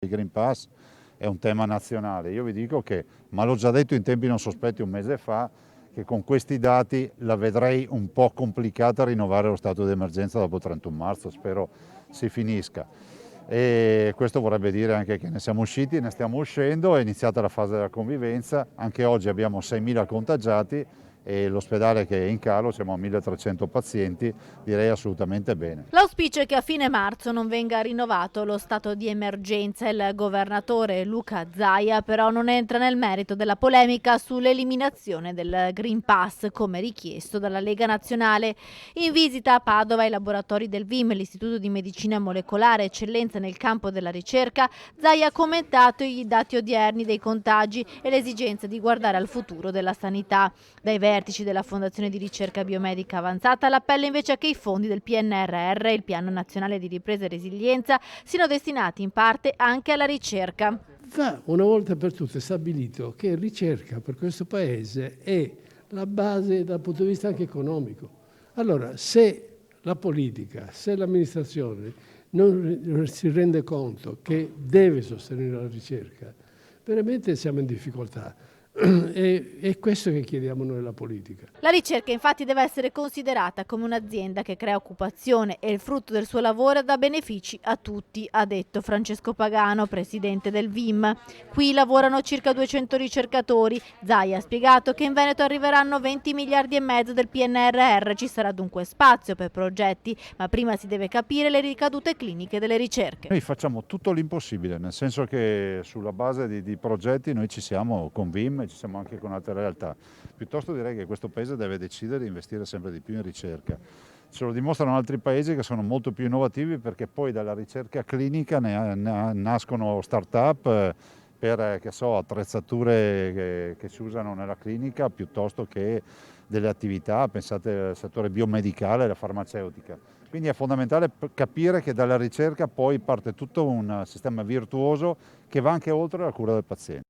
Il Green Pass è un tema nazionale. Io vi dico che, ma l'ho già detto in tempi non sospetti un mese fa, che con questi dati la vedrei un po' complicata a rinnovare lo stato di emergenza dopo il 31 marzo, spero si finisca. E questo vorrebbe dire anche che ne siamo usciti, ne stiamo uscendo, è iniziata la fase della convivenza, anche oggi abbiamo 6.000 contagiati e l'ospedale che è in calo, siamo a 1.300 pazienti, direi assolutamente bene. L'auspicio è che a fine marzo non venga rinnovato lo stato di emergenza. Il governatore Luca Zaia però non entra nel merito della polemica sull'eliminazione del Green Pass come richiesto dalla Lega Nazionale. In visita a Padova ai laboratori del VIM, l'Istituto di Medicina Molecolare Eccellenza nel campo della ricerca, Zaia ha commentato i dati odierni dei contagi e l'esigenza di guardare al futuro della sanità. Dai vertici della Fondazione di Ricerca Biomedica Avanzata l'appello invece a che i fondi del PNRR, il Piano Nazionale di Ripresa e Resilienza, siano destinati in parte anche alla ricerca. Va una volta per tutte stabilito che ricerca per questo Paese è la base dal punto di vista anche economico. Allora, se la politica, se l'amministrazione non si rende conto che deve sostenere la ricerca, veramente siamo in difficoltà. È questo che chiediamo noi alla politica. La ricerca infatti deve essere considerata come un'azienda che crea occupazione e il frutto del suo lavoro dà benefici a tutti, ha detto Francesco Pagano, presidente del VIM. Qui lavorano circa 200 ricercatori. Zaia ha spiegato che in Veneto arriveranno 20 miliardi e mezzo del PNRR, ci sarà dunque spazio per progetti, ma prima si deve capire le ricadute cliniche delle ricerche. Noi facciamo tutto l'impossibile, nel senso che sulla base di progetti noi ci siamo con VIM e ci siamo anche con altre realtà. Piuttosto direi che questo Paese deve decidere di investire sempre di più in ricerca. Ce lo dimostrano altri paesi che sono molto più innovativi perché poi dalla ricerca clinica nascono start-up per che so, attrezzature che si usano nella clinica piuttosto che delle attività, pensate al settore biomedicale e alla farmaceutica. Quindi è fondamentale capire che dalla ricerca poi parte tutto un sistema virtuoso che va anche oltre la cura del paziente.